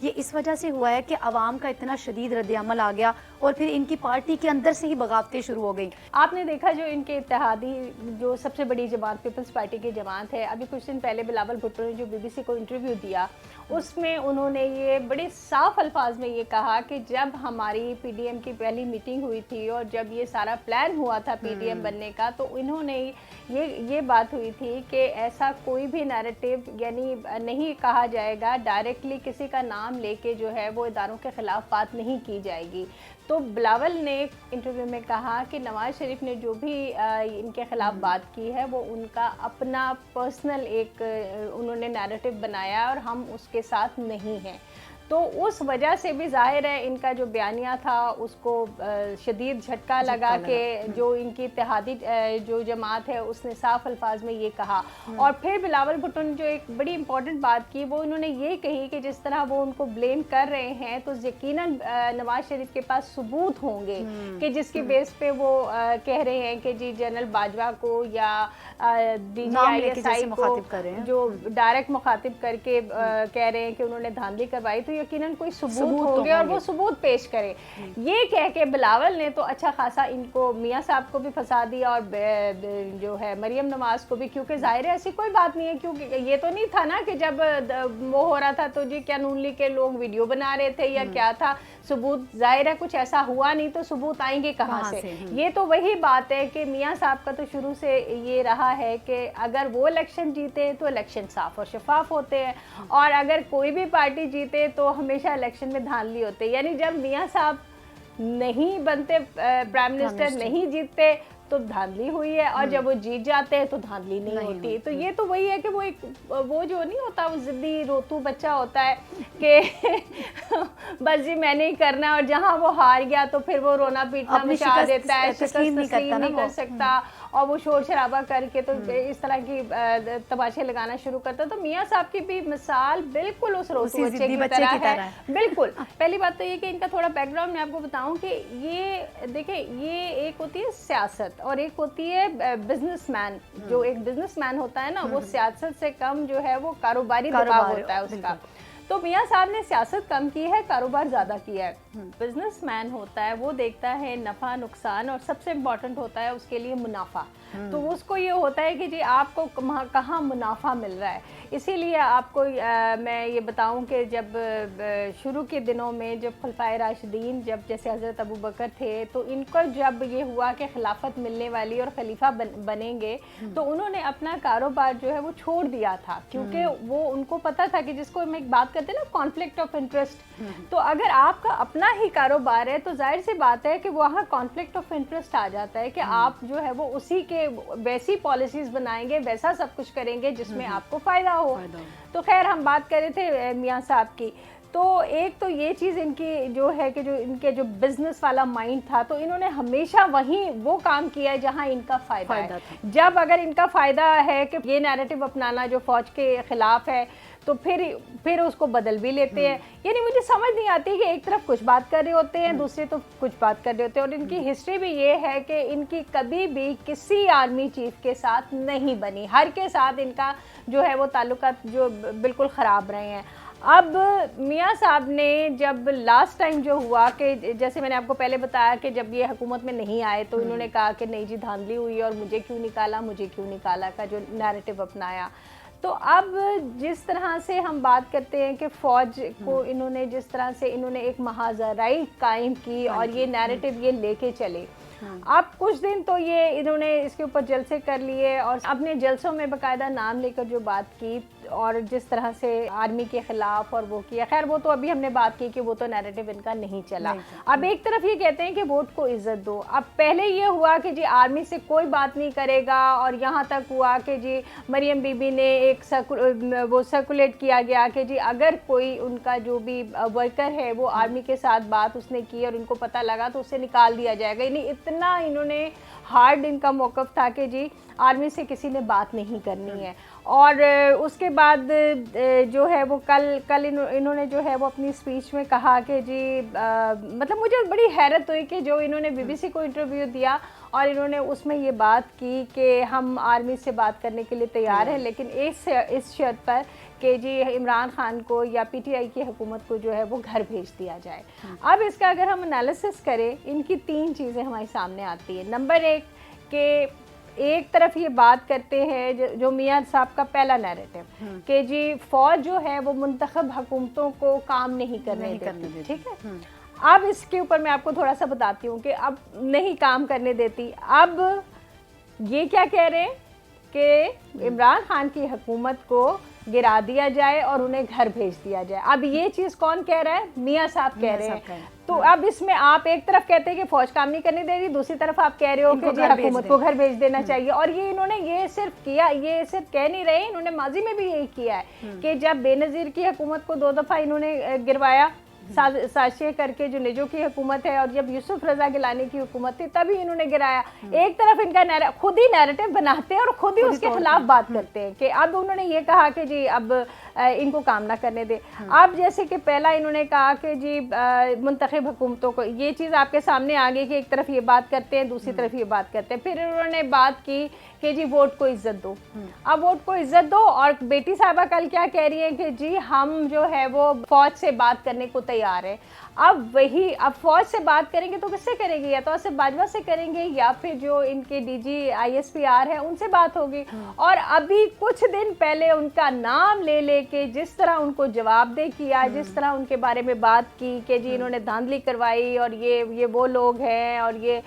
یہ اس وجہ سے ہوا ہے کہ عوام کا اتنا شدید رد عمل آ گیا اور پھر ان کی پارٹی کے اندر سے ہی بغاوتیں شروع ہو گئیں؟ آپ نے دیکھا جو ان کے اتحادی جو سب سے بڑی جماعت پیپلز پارٹی کی جماعت ہے، ابھی کچھ دن پہلے بلاول بھٹو نے جو BBC کو انٹرویو دیا اس میں انہوں نے یہ بڑے صاف الفاظ میں یہ کہا کہ جب ہماری PDM کی پہلی میٹنگ ہوئی تھی اور جب یہ سارا پلان ہوا تھا PDM بننے کا، تو انہوں نے یہ بات ہوئی تھی کہ ایسا کوئی بھی نیریٹو یعنی نہیں کہا جائے گا، ڈائریکٹلی کسی کا نام لے کے جو ہے وہ اداروں کے خلاف بات نہیں کی جائے گی۔ تو بلاول نے ایک انٹرویو میں کہا کہ نواز شریف نے جو بھی ان کے خلاف بات کی ہے وہ ان کا اپنا پرسنل ایک انہوں نے نیریٹو بنایا اور ہم اس کے ساتھ نہیں ہیں۔ تو اس وجہ سے بھی ظاہر ہے ان کا جو بیانیہ تھا اس کو شدید جھٹکا لگا کہ جو ان کی اتحادی جو جماعت ہے اس نے صاف الفاظ میں یہ کہا۔ اور پھر بلاول بھٹو نے جو ایک بڑی امپورٹنٹ بات کی وہ انہوں نے یہ کہی کہ جس طرح وہ ان کو بلیم کر رہے ہیں تو یقیناً نواز شریف کے پاس ثبوت ہوں گے کہ جس کی بیس پہ وہ کہہ رہے ہیں کہ جی جنرل باجوہ کو یا DGISI کو جو ڈائریکٹ مخاطب کر کے کہہ رہے ہیں کہ انہوں نے دھاندلی کروائی، تو یقیناً کوئی ثبوت ہوں گے اور وہ ثبوت پیش کرے۔ یہ کہہ کے بلاول نے تو اچھا خاصا ان کو میاں صاحب کو بھی پھنسا دیا اور جو ہے مریم نواز کو بھی، کیونکہ ظاہر ہے ایسی کوئی بات نہیں ہے، کیونکہ یہ تو نہیں تھا نا کہ جب وہ ہو رہا تھا تو جی کیا نون لیگ کے لوگ ویڈیو بنا رہے تھے یا کیا تھا، ثبوت ظاہر ہے کچھ ایسا ہوا نہیں تو ثبوت آئیں گے کہاں سے؟ یہ تو وہی بات ہے کہ میاں صاحب کا تو شروع سے یہ رہا ہے کہ اگر وہ الیکشن جیتے تو الیکشن صاف اور شفاف ہوتے ہیں، اور اگر کوئی بھی پارٹی جیتے تو ہمیشہ الیکشن میں دھاندلی ہوتے، یعنی جب میاں صاحب نہیں بنتے پرائم منسٹر نہیں جیتتے تو دھاندلی ہوئی ہے، اور جب وہ جیت جاتے ہیں تو دھاندلی نہیں ہوتی۔ تو یہ تو وہی ہے کہ وہ جو نہیں ہوتا وہ ضدی روتو بچہ ہوتا ہے کہ بس جی میں نہیں کرنا، اور جہاں وہ ہار گیا تو پھر وہ رونا پیٹنا مچا دیتا ہے، تسلیم نہیں کر سکتا اور وہ شور شرابہ کر کے تو اس طرح کی تماشے لگانا شروع کرتا۔ تو میاں صاحب کی بھی مثال بالکل اس روتو بچے کی طرح ہے۔ بالکل، پہلی بات تو یہ کہ ان کا تھوڑا بیک گراؤنڈ میں آپ کو بتاؤں کہ یہ دیکھیں یہ ایک ہوتی ہے سیاست اور ایک ہوتی ہے بزنس مین۔ جو ایک بزنس مین ہوتا ہے نا وہ سیاست سے کم جو ہے وہ کاروباری دباؤ ہوتا ہے اس کا۔ تو میاں صاحب نے سیاست کم کی ہے، کاروبار زیادہ کیا ہے۔ بزنس مین ہوتا ہے وہ دیکھتا ہے نفع نقصان، اور سب سے امپورٹنٹ ہوتا ہے اس کے لیے منافع۔ تو اس کو یہ ہوتا ہے کہ جی آپ کو کہاں منافع مل رہا ہے۔ اسی لیے آپ کو میں یہ بتاؤں کہ جب شروع کے دنوں میں جب خلفائے راشدین جب جیسے حضرت ابو بکر تھے تو ان کو جب یہ ہوا کہ خلافت ملنے والی اور خلیفہ بنیں گے تو انہوں نے اپنا کاروبار جو ہے وہ چھوڑ دیا تھا، کیونکہ وہ ان کو پتا تھا کہ جس کو ہم ایک بات کرتے ہیں نا کانفلکٹ آف انٹرسٹ، تو اگر آپ کا اپنا ہی کاروبار ہے تو ظاہر سی بات ہے کہ وہاں کانفلکٹ آف انٹرسٹ آ جاتا ہے کہ آپ جو ہے وہ اسی کے ویسی پالیسیز بنائیں گے، ویسا سب کچھ کریں گے جس میں آپ کو فائدہ ہو۔ تو خیر ہم بات کر رہے تھے میاں صاحب کی، تو ایک تو یہ چیز ان کی جو ہے کہ جو ان کے جو بزنس والا مائنڈ تھا تو انہوں نے ہمیشہ وہیں وہ کام کیا ہے جہاں ان کا فائدہ ہے۔ جب اگر ان کا فائدہ ہے کہ یہ نیریٹو اپنانا جو فوج کے خلاف ہے تو پھر اس کو بدل بھی لیتے ہیں۔ یعنی مجھے سمجھ نہیں آتی کہ ایک طرف کچھ بات کر رہے ہوتے ہیں دوسرے تو کچھ بات کر رہے ہوتے ہیں، اور ان کی ہسٹری بھی یہ ہے کہ ان کی کبھی بھی کسی آرمی چیف کے ساتھ نہیں بنی، ہر کے ساتھ ان کا جو ہے وہ تعلقات جو بالکل خراب رہے ہیں۔ اب میاں صاحب نے جب لاسٹ ٹائم جو ہوا کہ جیسے میں نے آپ کو پہلے بتایا کہ جب یہ حکومت میں نہیں آئے تو انہوں نے کہا کہ نہیں جی دھاندلی ہوئی اور مجھے کیوں نکالا کا جو نیریٹو اپنایا۔ تو اب جس طرح سے ہم بات کرتے ہیں کہ فوج کو انہوں نے جس طرح سے انہوں نے ایک محاذرائی قائم کی اور یہ نیریٹو یہ لے کے چلے، اب کچھ دن تو یہ انہوں نے اس کے اوپر جلسے کر لیے اور اپنے جلسوں میں باقاعدہ نام لے کر جو بات کی اور جس طرح سے آرمی کے خلاف اور وہ کیا، خیر وہ تو ابھی ہم نے بات کی کہ وہ تو نیریٹو ان کا نہیں چلا۔ اب ایک طرف یہ کہتے ہیں کہ ووٹ کو عزت دو، اب پہلے یہ ہوا کہ جی آرمی سے کوئی بات نہیں کرے گا، اور یہاں تک ہوا کہ جی مریم بی بی نے ایک وہ سرکولیٹ کیا گیا کہ جی اگر کوئی ان کا جو بھی ورکر ہے وہ آرمی کے ساتھ بات اس نے کی اور ان کو پتہ لگا تو اسے نکال دیا جائے گا۔ یعنی اتنا انہوں نے ہارڈ ان کا موقف تھا کہ جی آرمی سے کسی نے بات نہیں کرنی ہے۔ اور اس کے بعد جو ہے وہ کل انہوں نے جو ہے وہ اپنی اسپیچ میں کہا کہ جی مطلب مجھے بڑی حیرت ہوئی کہ جو انہوں نے BBC کو انٹرویو دیا اور انہوں نے اس میں یہ بات کی کہ ہم آرمی سے بات کرنے کے لیے تیار ہیں، لیکن اس شرط پر کہ جی عمران خان کو یا PTI کی حکومت کو جو ہے وہ گھر بھیج دیا جائے۔ اب اس کا اگر ہم انالیسس کریں، ان کی 3 چیزیں ہمارے سامنے آتی ہیں۔ نمبر 1 کہ ایک طرف یہ بات کرتے ہیں جو میاں صاحب کا پہلا نیریٹو کہ جی فوج جو ہے وہ منتخب حکومتوں کو کام نہیں کرنے دیتی، ٹھیک ہے۔ اب اس کے اوپر میں آپ کو تھوڑا سا بتاتی ہوں کہ اب نہیں کام کرنے دیتی۔ اب یہ کیا کہہ رہے ہیں کہ عمران خان کی حکومت کو گرا دیا جائے اور انہیں گھر بھیج دیا جائے۔ اب یہ چیز کون کہہ رہا ہے؟ میاں صاحب کہہ رہے ہیں۔ تو اب اس میں آپ ایک طرف کہتے ہیں کہ فوج کام نہیں کرنے دے رہی، دوسری طرف آپ کہہ رہے ہو کہ جی حکومت کو گھر بھیج دینا چاہیے۔ اور یہ انہوں نے یہ صرف کیا، یہ صرف کہہ نہیں رہے، انہوں نے ماضی میں بھی یہی کیا ہے کہ جب بے نظیر کی حکومت کو 2 دفعہ انہوں نے گروایا سازشیں کر کے، جو نجو کی حکومت ہے، اور جب یوسف رضا گیلانی کی حکومت تھی تبھی انہوں نے گرایا۔ ایک طرف ان کا خود ہی نیریٹو بناتے ہیں اور خود ہی اس کے خلاف بات کرتے ہیں کہ اب انہوں نے یہ کہا کہ جی اب ان کو کام نہ کرنے دے۔ اب جیسے کہ پہلا انہوں نے کہا کہ جی منتخب حکومتوں کو، یہ چیز آپ کے سامنے آ گئی کہ ایک طرف یہ بات کرتے ہیں، دوسری طرف یہ بات کرتے ہیں۔ پھر انہوں نے بات کی کہ جی ووٹ کو عزت دو۔ اب ووٹ کو عزت دو، اور بیٹی صاحبہ کل کیا کہہ رہی ہیں کہ جی ہم جو ہے وہ فوج سے بات کرنے کو تیار ہیں۔ اب فوج سے بات کریں گے تو کس سے کریں گے؟ یا تو آصف باجوہ سے کریں گے، یا پھر جو ان کے DG ISPR ہے ان سے بات ہوگی۔ اور ابھی کچھ دن پہلے ان کا نام لے لے کے جس طرح ان کو جواب دہ کیا، جس طرح ان کے بارے میں بات کی کہ جی انہوں نے دھاندلی کروائی اور یہ وہ لوگ ہیں اور یہ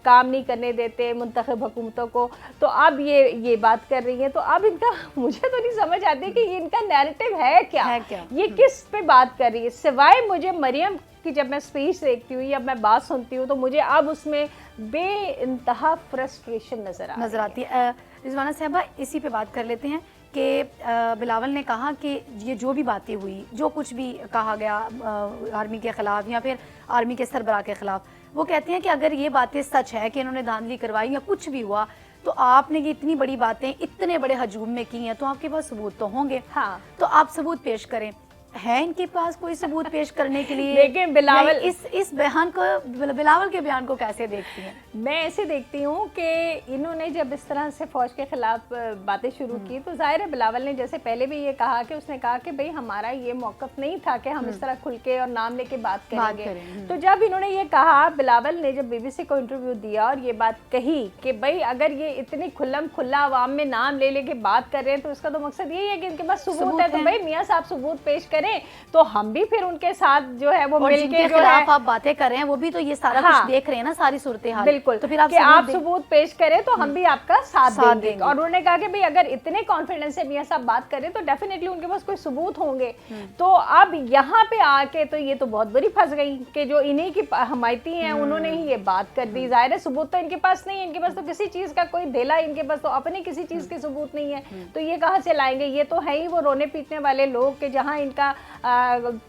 کام نہیں کرنے دیتے منتخب حکومتوں کو، تو اب یہ بات کر رہی ہیں۔ تو اب ان کا مجھے تو نہیں سمجھ آتی کہ ان کا نیریٹو ہے کیا، یہ کس پہ بات کر رہی ہے؟ سوائے مجھے مریم کی جب میں اسپیچ دیکھتی ہوں یا میں بات سنتی ہوں تو مجھے اب اس میں بے انتہا فرسٹریشن نظر آتی ہے۔ رضوانہ صاحبہ اسی پہ بات کر لیتے ہیں کہ بلاول نے کہا کہ یہ جو بھی باتیں ہوئی، جو کچھ بھی کہا گیا آرمی کے خلاف یا پھر آرمی کے سربراہ کے خلاف، وہ کہتے ہیں کہ اگر یہ باتیں سچ ہے کہ انہوں نے دھاندلی کروائی یا کچھ بھی ہوا، تو آپ نے یہ اتنی بڑی باتیں اتنے بڑے ہجوم میں کی ہیں تو آپ کے پاس ثبوت تو ہوں گے، ہاں تو آپ ثبوت پیش کریں۔ ہے ان کے پاس کوئی ثبوت پیش کرنے کے لیے؟ لیکن بلاول اس بیان کو، بلاول کے بیان کو کیسے دیکھتی ہیں؟ میں ایسے دیکھتی ہوں کہ انہوں نے جب اس طرح سے فوج کے خلاف باتیں شروع کی تو ظاہر ہے بلاول نے جیسے پہلے بھی یہ کہا کہ اس نے کہا کہ بھئی ہمارا یہ موقف نہیں تھا کہ ہم اس طرح کھل کے اور نام لے کے بات کریں گے۔ تو جب انہوں نے یہ کہا، بلاول نے جب BBC کو انٹرویو دیا اور یہ بات کہی کہ بھئی اگر یہ اتنی کھلم کھلا عوام میں نام لے لے کے بات کر رہے ہیں تو اس کا تو مقصد یہی ہے کہ ان کے پاس ثبوت ہے، تو بھئی میاں صاحب ثبوت پیش کریں تو ہم بھی پھر ان کے ساتھ جو ہے وہ مل کے جو ہے آپ باتیں کر رہے ہیں وہ بھی تو یہ سارا کچھ دیکھ رہے ہیں نا، ساری صورتحال۔ بالکل، تو پھر آپ ثبوت پیش کریں تو ہم بھی آپ کا ساتھ دیں گے۔ اور انہوں نے کہا کہ بھئی اگر اتنے کانفیڈنس سے میاں صاحب بات کریں تو ڈیفینیٹلی ان کے پاس کوئی ثبوت ہوں گے۔ تو اب یہاں پہ آ کے تو یہ تو بہت بڑی پھنس گئی کہ جو انہی کی حمایتی ہیں انہوں نے ہی یہ بات کر دی۔ ظاہر ہے ثبوت تو ان کے پاس نہیں ہے، ان کے پاس تو کسی چیز کا کوئی دھیلا، ان کے پاس تو اپنے کسی چیز کے ثبوت نہیں ہے، تو یہ کہاں سے لائیں گے؟ یہ تو ہے ہی وہ رونے پیٹنے والے لوگ کہ جہاں ان کا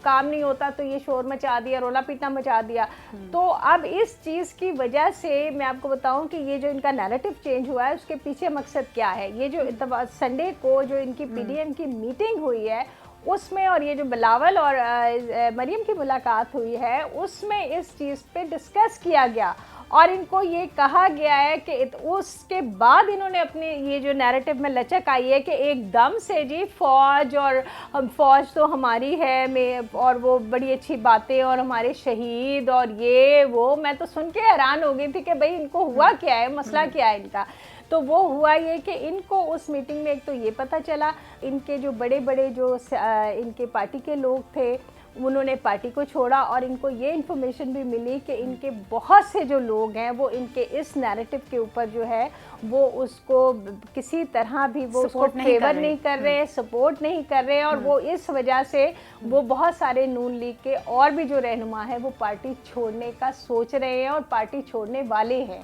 کام نہیں ہوتا تو یہ شور مچا دیا، رولا پیٹنا مچا دیا۔ تو اب اس چیز کی وجہ سے میں آپ کو بتاؤں کہ یہ جو ان کا نیریٹو چینج ہوا ہے اس کے پیچھے مقصد کیا ہے۔ یہ جو سنڈے کو جو ان کی PDM کی میٹنگ ہوئی ہے اس میں، اور یہ جو بلاول اور مریم کی ملاقات ہوئی ہے اس میں اس چیز پہ ڈسکس کیا گیا، اور ان کو یہ کہا گیا ہے کہ اس کے بعد انہوں نے اپنے یہ جو نیریٹو میں لچک آئی ہے کہ ایک دم سے جی فوج اور فوج تو ہماری ہے اور وہ بڑی اچھی باتیں اور ہمارے شہید اور یہ وہ، میں تو سن کے حیران ہو گئی تھی کہ بھئی ان کو ہوا کیا ہے، مسئلہ کیا ہے ان کا۔ تو وہ ہوا یہ کہ ان کو اس میٹنگ میں ایک تو یہ پتہ چلا، ان کے جو بڑے بڑے جو ان کے پارٹی کے لوگ تھے انہوں نے پارٹی کو چھوڑا، اور ان کو یہ انفارمیشن بھی ملی کہ ان کے بہت سے جو لوگ ہیں وہ ان کے اس نیریٹو کے اوپر جو ہے وہ اس کو کسی طرح بھی وہ اس کو فیور نہیں کر رہے، سپورٹ نہیں کر رہے، اور وہ اس وجہ سے وہ بہت سارے نون لیگ کے اور بھی جو رہنما ہیں وہ پارٹی چھوڑنے کا سوچ رہے ہیں اور پارٹی چھوڑنے والے ہیں۔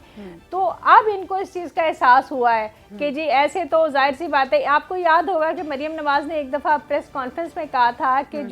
تو اب ان کو اس چیز کا احساس ہوا ہے کہ جی ایسے تو ظاہر سی بات ہے. آپ کو یاد ہوگا کہ مریم نواز نے ایک دفعہ پریس کانفرنس میں کہا تھا کہ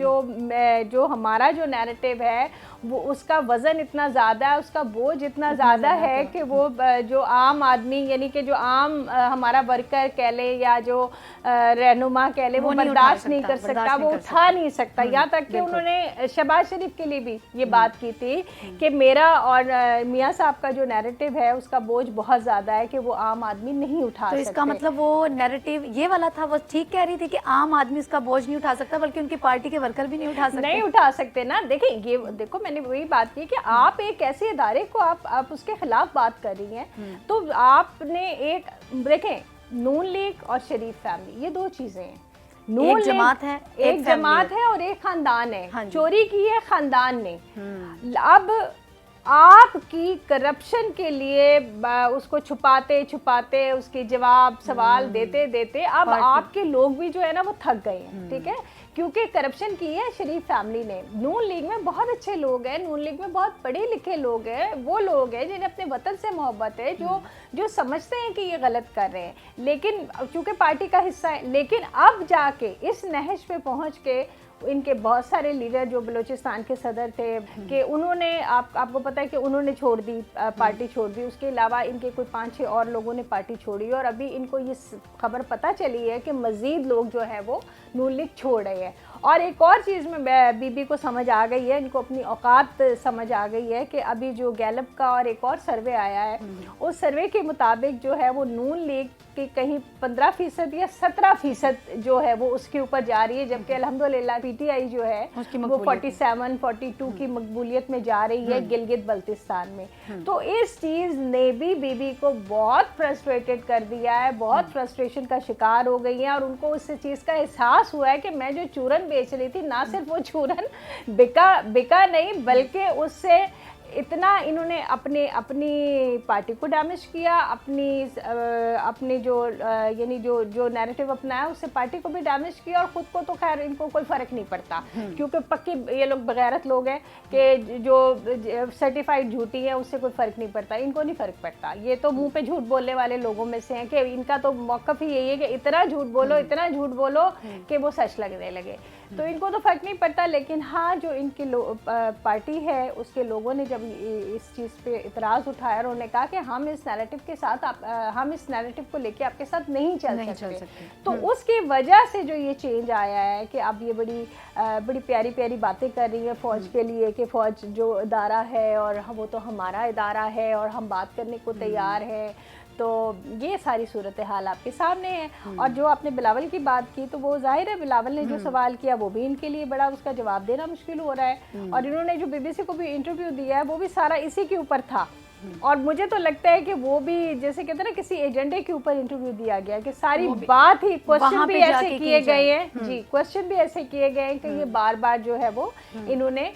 جو ہمارا جو نیریٹو ہے وہ اس کا وزن اتنا زیادہ ہے, اس کا بوجھ اتنا زیادہ ہے کہ وہ جو عام آدمی یعنی کہ جو عام ہمارا ورکر کہہ لے یا جو رہنما کہہ لے وہ برداشت نہیں کر سکتا, وہ اٹھا نہیں سکتا. یہاں تک کہ انہوں نے شہباز شریف کے لیے بھی یہ بات کی تھی کہ میرا اور میاں صاحب کا جو نیریٹو ہے اس کا بوجھ بہت زیادہ ہے کہ وہ عام آدمی نہیں اٹھا سکتے. تو اس کا مطلب وہ نیریٹو یہ والا تھا, وہ ٹھیک کہہ رہی تھی کہ عام آدمی اس کا بوجھ نہیں اٹھا سکتا بلکہ ان کی پارٹی کے ورکر بھی نہیں اٹھا سکتے نا. دیکھیں یہ دیکھو میں نے وہی بات کی کہ آپ ایک ایسے ادارے کو آپ اس کے خلاف بات کر رہی ہیں تو آپ نے ایک دیکھیں نون لیگ اور شریف فیملی یہ دو چیزیں ہیں. ایک جماعت ہے, ایک جماعت ہے اور ایک خاندان ہے. چوری کی ہے خاندان نے. اب آپ کی کرپشن کے لیے اس کو چھپاتے چھپاتے اس کے جواب سوال دیتے دیتے اب آپ کے لوگ بھی جو ہے نا وہ تھک گئے ہیں. ٹھیک ہے, کیونکہ کرپشن کی ہے شریف فیملی نے. نون لیگ میں بہت اچھے لوگ ہیں, نون لیگ میں بہت پڑھے لکھے لوگ ہیں, وہ لوگ ہیں جنہیں اپنے وطن سے محبت ہے, جو سمجھتے ہیں کہ یہ غلط کر رہے ہیں لیکن چونکہ پارٹی کا حصہ ہے. لیکن اب جا کے اس نہج پہ پہنچ کے ان کے بہت سارے لیڈر جو بلوچستان کے صدر تھے کہ انہوں نے آپ کو پتہ ہے کہ انہوں نے چھوڑ دی, پارٹی چھوڑ دی. اس کے علاوہ ان کے کوئی 5-6 اور لوگوں نے پارٹی چھوڑی اور ابھی ان کو یہ خبر پتہ چلی ہے کہ مزید لوگ جو ہے وہ نون لیگ چھوڑ رہے ہیں. اور ایک اور چیز میں بی بی کو سمجھ آ گئی ہے, ان کو اپنی اوقات سمجھ آ گئی ہے کہ ابھی جو گیلپ کا اور ایک اور سروے آیا ہے اس سروے کے مطابق جو ہے وہ نون لیگ کی کہیں 15% یا 17% جو ہے وہ اس کے اوپر جا رہی ہے, جبکہ الحمدللہ پی ٹی آئی جو ہے وہ 47-42 کی مقبولیت میں جا رہی ہے گلگت بلتستان میں. تو اس چیز نے بھی بی بی کو بہت فرسٹریٹڈ کر دیا ہے, بہت فرسٹریشن کا شکار ہو گئی ہیں اور ان کو اس چیز کا احساس ہوا ہے کہ میں جو چورن بیچ رہی تھی نہ صرف وہ چورن بکا نہیں بلکہ اس سے اتنا انہوں نے اپنی پارٹی کو ڈیمیج کیا, اپنی جو یعنی جو نیریٹو اپنایا اس سے پارٹی کو بھی ڈیمیج کیا اور خود کو تو خیر ان کو کوئی فرق نہیں پڑتا کیونکہ پکے یہ لوگ بغیرت لوگ ہیں کہ جو سرٹیفائڈ جھوٹی ہیں اس سے کوئی فرق نہیں پڑتا. ان کو نہیں فرق پڑتا, یہ تو منہ پہ جھوٹ بولنے والے لوگوں میں سے ہیں کہ ان کا تو موقف ہی یہی ہے کہ اتنا جھوٹ بولو کہ وہ سچ لگنے لگے. تو ان کو تو فرق نہیں پڑتا. لیکن ہاں جو ان کی پارٹی ہے اس کے لوگوں نے جب اس چیز پہ اعتراض اٹھایا اور انہوں نے کہا کہ ہم اس نیریٹو کے ساتھ ہم اس نیریٹو کو لے کے آپ کے ساتھ نہیں چل سکتے. تو اس کی وجہ سے جو یہ چینج آیا ہے کہ اب یہ بڑی پیاری پیاری باتیں کر رہی ہیں فوج کے لیے کہ فوج جو ادارہ ہے اور وہ تو ہمارا ادارہ ہے اور ہم بات کرنے کو تیار ہیں. تو یہ ساری صورتحال آپ کے سامنے ہے. اور جو آپ نے بلاول کی بات کی تو وہ ظاہر ہے بلاول نے جو سوال کیا وہ بھی ان کے لیے بڑا اس کا جواب دینا مشکل ہو رہا ہے. اور انہوں نے جو بی بی سی کو بھی انٹرویو دیا ہے وہ بھی سارا اسی کے اوپر تھا. اور مجھے تو لگتا ہے کہ وہ بھی جیسے کہتے ہیں نا کسی ایجنڈے کے اوپر انٹرویو دیا گیا کہ ساری بات ہی کوسچن بھی ایسے کیے گئے ہیں کوسچن بھی ایسے کیے گئے ہیں کہ یہ بار بار جو ہے وہ انہوں نے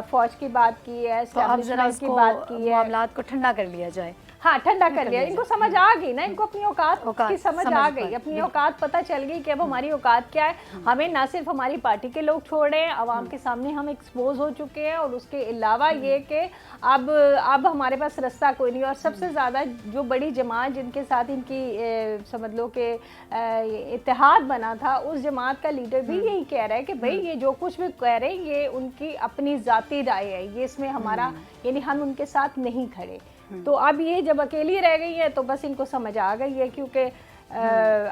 فوج کی بات کی ہے, اسٹیبلشمنٹ کی بات کی ہے, معاملات کو ٹھنڈا کر لیا جائے. ہاں ٹھنڈا کر لیا. ان کو سمجھ آ گئی نا, ان کو اپنی اوقات کی سمجھ آ گئی, اپنی اوقات پتہ چل گئی کہ اب ہماری اوقات کیا ہے. ہمیں نہ صرف ہماری پارٹی کے لوگ چھوڑ رہے ہیں, عوام کے سامنے ہم ایکسپوز ہو چکے ہیں اور اس کے علاوہ یہ کہ اب ہمارے پاس رستہ کوئی نہیں. اور سب سے زیادہ جو بڑی جماعت جن کے ساتھ ان کی سمجھ لو کہ اتحاد بنا تھا اس جماعت کا لیڈر بھی یہی کہہ رہا ہے کہ بھئی یہ جو کچھ بھی کہہ رہے ہیں یہ ان کی اپنی ذاتی رائے ہے, یہ اس میں ہمارا یعنی ہم ان کے ساتھ نہیں کھڑے. تو اب یہ جب اکیلی رہ گئی ہے تو بس ان کو سمجھ آ گئی ہے کیونکہ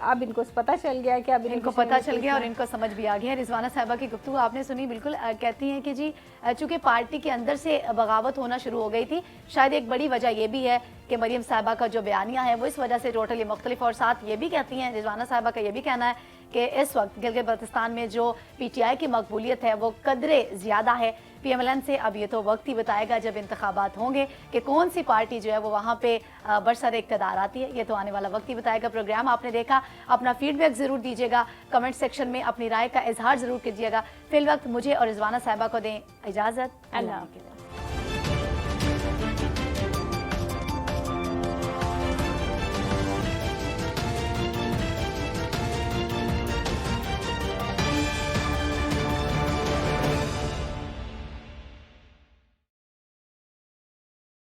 اب ان کو پتہ چل گیا کہ اب ان کو پتہ چل گیا اور ان کو سمجھ بھی آ گیا. رضوانہ صاحبہ کی گفتگو آپ نے سنی, بالکل کہتی ہیں کہ جی چونکہ پارٹی کے اندر سے بغاوت ہونا شروع ہو گئی تھی, شاید ایک بڑی وجہ یہ بھی ہے کہ مریم صاحبہ کا جو بیانیہ ہے وہ اس وجہ سے ٹوٹلی مختلف. اور ساتھ یہ بھی کہتی ہیں رضوانہ صاحبہ کا یہ بھی کہنا ہے کہ اس وقت گلگت بلتستان میں جو پی ٹی آئی کی مقبولیت ہے وہ قدرے زیادہ ہے پی ایم ایل این سے. اب یہ تو وقت ہی بتائے گا جب انتخابات ہوں گے کہ کون سی پارٹی جو ہے وہ وہاں پہ برسر اقتدار آتی ہے. یہ تو آنے والا وقت ہی بتائے گا. پروگرام آپ نے دیکھا, اپنا فیڈ بیک ضرور دیجیے گا, کمنٹ سیکشن میں اپنی رائے کا اظہار ضرور کیجیے گا. فی الوقت مجھے اور رضوانہ صاحبہ کو دیں اجازت. اللہ حافظ.